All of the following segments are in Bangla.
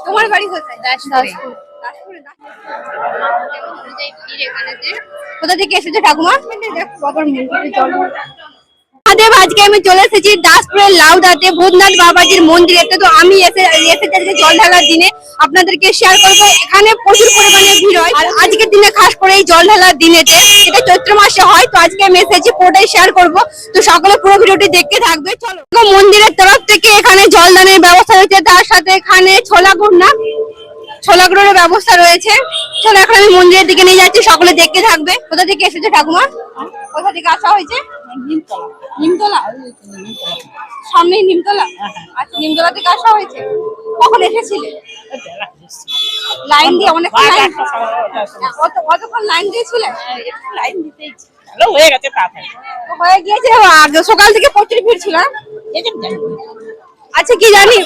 তোমার বাড়ি কোথায়? দাসপুর। কোথা থেকে এসেছো ঠাকুমা? আজকে আমি চলে এসেছি দাসপুরের লাউদাতে ভূতনাথ বাবাজির মন্দিরে। তো আমি এসেছি জল ঢালার দিনে আপনাদেরকে শেয়ার করবো। এখানে প্রচুর পরিমাণে ভিড় হয়, আর আজকের দিনে খাস করে এই জল ঢালার দিনেতে, এটা চৈত্র মাসে হয়। তো আজকে আমি এসেছি, পুরোটাই শেয়ার করবো। তো সকলে পুরো ভিডিওটি দেখতে থাকবে। চলো, মন্দিরের তরফ থেকে এখানে জলদানের ব্যবস্থা রয়েছে, তার সাথে এখানে ছোলা গুড়ের ব্যবস্থা রয়েছে। চলো এখন আমি মন্দিরের দিকে নিয়ে যাচ্ছি, সকলে দেখতে থাকবে। কোথা থেকে এসেছো ঠাকুমা? কোথা থেকে আসা হয়েছে? নিমতলা। সামনেই নিমতলা। আচ্ছা, নিমতলা থেকে আসা হয়েছে। কখন এসেছিলে? লাইন দিয়ে অনেক কতক্ষণ লাইন দিয়েছিলে? লাইন দিতেই হয়ে গেছে, তাড়াতাড়ি হয়ে গিয়েছে। সকাল থেকে প্রচুর ভিড় ছিল। আচ্ছা, কি জানি।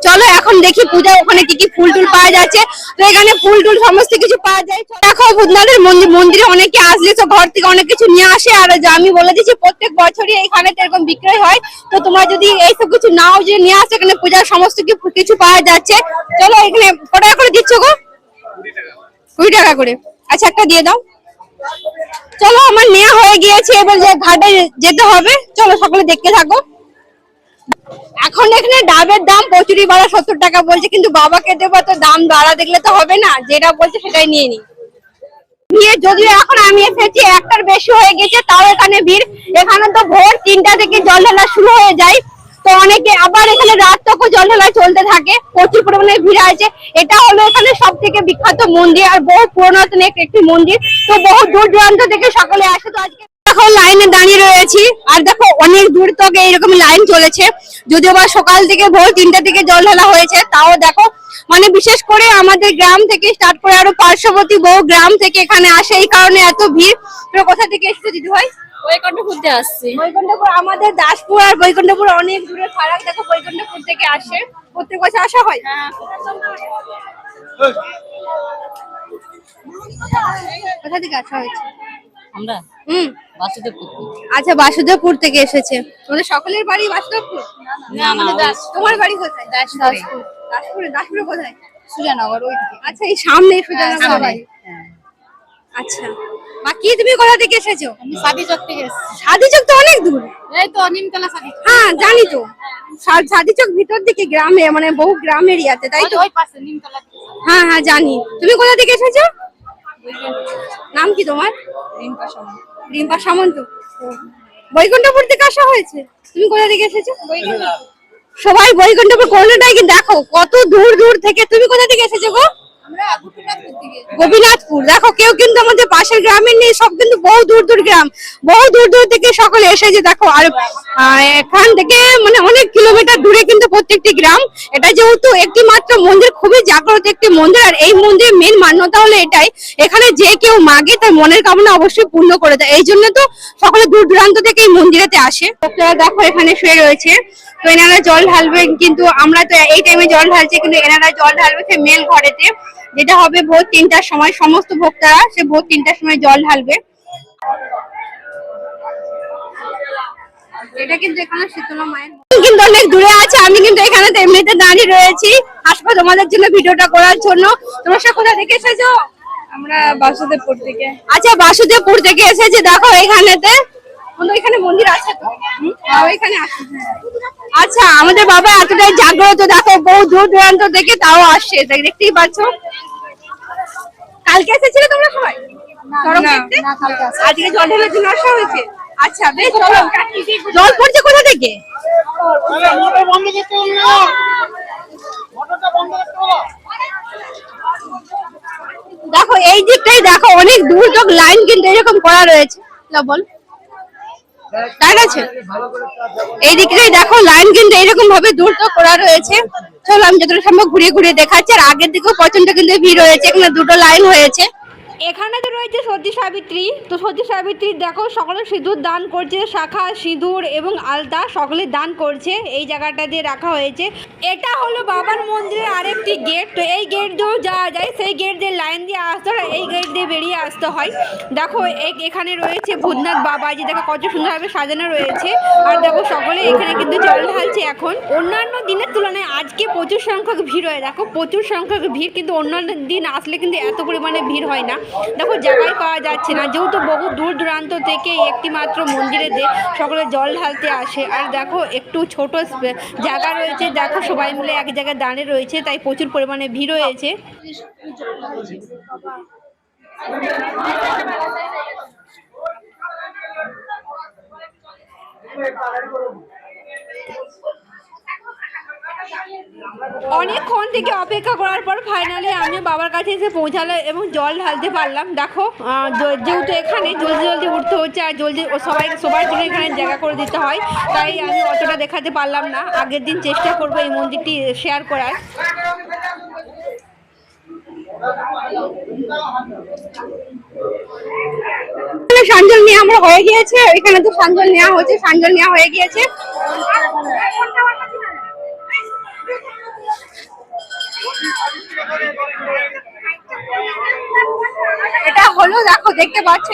চলো এখন দেখি পূজা ওখানে কি কি ফুল টুল পাওয়া যাচ্ছে। তো এখানে ফুল টুল সমস্ত কিছু পাওয়া যায়। দেখো, ভূতনাথের মন্দিরে অনেকে আসলে তো ঘর থেকে অনেক কিছু নিয়ে আসে। আর আমি বলে দিচ্ছি, প্রত্যেক বছরই এখানে এরকম বিক্রয় হয়। তো তোমরা যদি এইসব কিছু নাও যে নিয়ে আসো, এখানে পূজার সমস্ত কিছু পাওয়া যাচ্ছে। চলো, এখানে কত টাকা করে দিচ্ছ গো? 20 টাকা করে। আচ্ছা, একটা দিয়ে দাও। চলো, আমার নেওয়া হয়ে গিয়েছে, এবার যে ঘাটে যেতে হবে। চলো, সকলে দেখতে থাকো। এখন এখানে ডাবের দাম প্রচুরই বাড়া, 70 টাকা বলছে। কিন্তু বাবাকে দেবো, তো দাম বাড়া দেখলে তো হবে না, যেটা বলছে সেটাই নিয়ে নি। যদিও এখন আমি এসেছি, একটার বেশি হয়ে গেছে, তাও এখানে ভিড়। এখানে তো ভোর 3টা থেকে জল ঢালা শুরু হয়ে যায়। তো অনেকে আবার এখানে রাত তক জল ঢালা চলতে থাকে, প্রচুর পরিমাণে ভিড় আছে। এটা হলো এখানে সব থেকে বিখ্যাত মন্দির, আর বহু পুরোনো একটি মন্দির। তো বহু দূর দূরান্ত থেকে সকলে আসে। তো আজকে দেখো লাইনে দাঁড়িয়ে রয়েছি, আর দেখো অনেক দূর থেকে এইরকম লাইন চলেছে। যদিও বা সকাল থেকে ভোর 3টা থেকে জল ঢালা হয়েছে, তাও দেখো মানে বিশেষ করে আমাদের গ্রাম থেকে স্টার্ট করে আরো পার্শ্ববর্তী বহু গ্রাম থেকে এখানে আসে, এই কারণে এত ভিড়। তো কোথা থেকে এসেছো দিদি ভাই? বৈকুণ্ঠপুর থেকে আসছি। বৈকুণ্ঠপুর। আমাদের দাসপুর আর বৈকুণ্ঠপুর অনেক দূরে ফারাক। দেখো, বৈকুণ্ঠপুর থেকে আসে, প্রত্যেক বছর আসা হয়। কোথা থেকে আসা হয়েছে? আমরা বাসুদেবপুর। আচ্ছা, বাসুদেবপুর থেকে এসেছে। তোমাদের সকলের বাড়ি বাসুদেবপুর? না, আমাদের তোমার বাড়ি কোথায়? দাসপুর। দাসপুরে কোথায়? সুজানগর ওই দিকে। আচ্ছা, এই সামনে সুজানগর বাড়ি। আচ্ছা, বাকি তুমি কোথা থেকে এসেছো? আমি সাদিচক থেকে এসেছি। সাদিচক তো অনেক দূর। এই তো নিমতলা সাদি। হ্যাঁ, জানি তো। সাদিচক ভিতর দিকে গ্রামে, মানে বহু গ্রাম এরিয়াতে, তাই তো? ওই পাশে নিমতলা। হ্যাঁ হ্যাঁ, জানি। তুমি কোথা থেকে এসেছো? নাম কি তোমার? রিম্পা সামন্ত। বৈকুণ্ঠপুর থেকে আসা হয়েছে। তুমি কোথা থেকে এসেছো? সবাই বৈকুণ্ঠপুর কোনটাই। কিন্তু দেখো কত দূর দূর থেকে। তুমি কোথা থেকে এসেছো গো? গোপীনাথপুর। দেখো, কেউ কিন্তু আমাদের পাশের গ্রামের নেই, সব কিন্তু বহু দূর দূর গ্রাম, বহু দূর দূর থেকে সকলে এসেছে। দেখো, আর এখান থেকে মানে অনেক কিলোমিটার দূরে কিন্তু প্রত্যেকটি গ্রাম। এটা যেহেতু একটি মাত্র মন্দির, খুবই জাগ্রত একটি মন্দির। আর এই মন্দিরের মেন মান্যতা হলো এটাই, এখানে যে কেউ মাগে তার মনের কামনা অবশ্যই পূর্ণ করে দেয়। এই জন্য তো সকলে দূর দূরান্ত থেকে এই মন্দিরেতে আসে। দেখো, এখানে শুয়ে রয়েছে। তো এনারা জল ঢালবে, কিন্তু আমরা তো এই টাইমে জল ঢালছি, কিন্তু এনারা জল ঢালবে মেন ঘরেতে, যেটা হবে ভোর 3টার সময়। সমস্ত ভক্তরা সে ভোর 3টার সময় জল ঢালবে। এটা কিন্তু এখানে শীতলা মায়ের কিন্তু অনেক দূরে আছে। আমি কিন্তু এখানে এমনিতে দাঁড়িয়ে রয়েছি, আসবো তোমাদের জন্য ভিডিওটা করার জন্য। তোমরা সব কোথা থেকে এসেছো? আমরা বাসুদেবপুর থেকে। আচ্ছা, বাসুদেবপুর থেকে এসেছি। দেখো, এখানেতে এখানে মন্দির আছে তো, ওইখানে আসে। আচ্ছা, আমাদের বাবা এতটাই জাগ্রত, দেখো বহু দূর দূরান্ত থেকে তাও আসছে, দেখতেই পাচ্ছ। কালকে এসেছিলে তোমরা সবাই? আজকে জল ঢালার জন্য আসা হয়েছে। আচ্ছা, বেশ। জল পড়ছে কোথা থেকে? দেখো, এই দিকটাই দেখো অনেক দূর তক লাইন কিন্তু এরকম করা রয়েছে। বল, তাই আছে। এই দিকটাই দেখো লাইন কিন্তু এরকম ভাবে দূর তক করা রয়েছে। চলো, আমি যতটা সম্ভব ঘুরিয়ে ঘুরিয়ে দেখাচ্ছি। আর আগের দিকেও প্রচন্ড কিন্তু ভিড় হয়েছে, এখানে দুটো লাইন হয়েছে। এখানে তো রয়েছে সতী সাবিত্রী। তো সতী সাবিত্রী দেখো সকলে সিঁদুর দান করছে, শাখা সিঁদুর এবং আলতা সকলে দান করছে। এই জায়গাটা দিয়ে রাখা হয়েছে। এটা হলো বাবার মন্দিরের আরেকটি গেট। তো এই গেট দিয়েও যাওয়া যায়, সেই গেট দিয়ে লাইন দিয়ে আসতে হয়, এই গেট দিয়ে বেরিয়ে আসতে হয়। দেখো এখানে রয়েছে ভূতনাথ বাবাজি, দেখো কত সুন্দরভাবে সাজানো রয়েছে। আর দেখো সকলে এখানে কিন্তু জল ঢালছে। এখন অন্যান্য দিনের তুলনায় আজকে প্রচুর সংখ্যক ভিড় হয়। দেখো প্রচুর সংখ্যক ভিড়, কিন্তু অন্যান্য দিন আসলে কিন্তু এত পরিমাণে ভিড় হয় না। দেখো জায়গায় পাওয়া যাচ্ছে না, যেহেতু বহু দূর দূরান্ত থেকে একটি মাত্র মন্দিরে সকলে জল ঢালতে আসে। আর দেখো একটু ছোট জায়গা রয়েছে, দেখো সবাই মিলে এক জায়গায় দাঁড়িয়ে রয়েছে, তাই প্রচুর পরিমাণে ভিড় হয়েছে। অনেকক্ষণ থেকে অপেক্ষা করার পর ফাইনালি আমি বাবার কাছে এসে পৌঁছালো এবং জল ঢালতে পারলাম। দেখো যেহেতু এখানে জলদি জলদি উঠতে হচ্ছে আর জলদি সবার জন্য এখানে জায়গা করে দিতে হয়, তাই আমি অতটা দেখাতে পারলাম না। আগের দিন চেষ্টা করবো এই মন্দিরটি শেয়ার করার। সাঞ্জল নেওয়া আমরা হয়ে গিয়েছে, এখানে তো সাঞ্জল নেওয়া হচ্ছে, সাঞ্জল নেওয়া হয়ে গিয়েছে। এটা হলো দেখো, দেখতে পাচ্ছ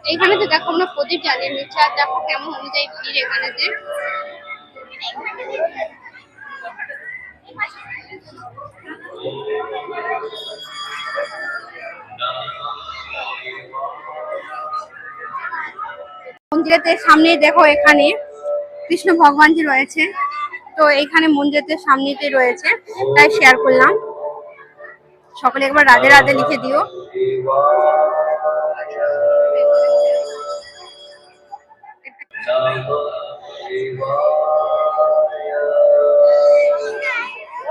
এখানে তো দেখো আমরা প্রদীপ জ্বালিয়ে নিচ্ছি। আর দেখো কেমন অনুযায়ী ভিড় এখানেতে। মন্দিরের সামনে দেখো এখানে কৃষ্ণ ভগবানজি রয়েছে। তো এইখানে মন্দিরের সামনেতে রয়েছে, তাই শেয়ার করলাম। সকলে একবার রাধে রাধে লিখে দিও।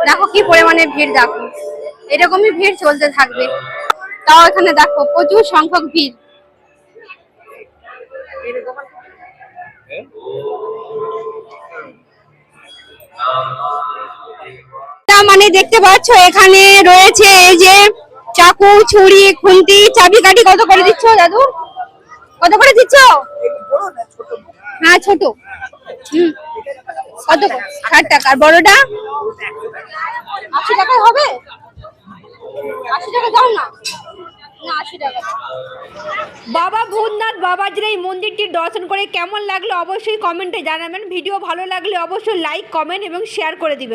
দেখো কি পরিমাণে ভিড়, দেখো এরকমই ভিড় চলতে থাকবে। তাও এখানে দেখো প্রচুর সংখ্যক ভিড়। মানে দেখতে পাচ্ছ এখানে রয়েছে এই যে চাকু, ছুরি, খুন্তি, চাবিকাঠি। কত করে দিচ্ছ দাদু? কত করে দিচ্ছ? হ্যাঁ ছোট। কত? 60 টাকা। আর বড়টা 80 টাকায় হবে? 80 টাকা দাও না। 80 টাকা। বাবা ভূতনাথ বাবাজির এই মন্দিরটি দর্শন করে কেমন লাগলো অবশ্যই কমেন্টে জানাবেন। ভিডিও ভালো লাগলে অবশ্যই লাইক, কমেন্ট এবং শেয়ার করে দিবেন।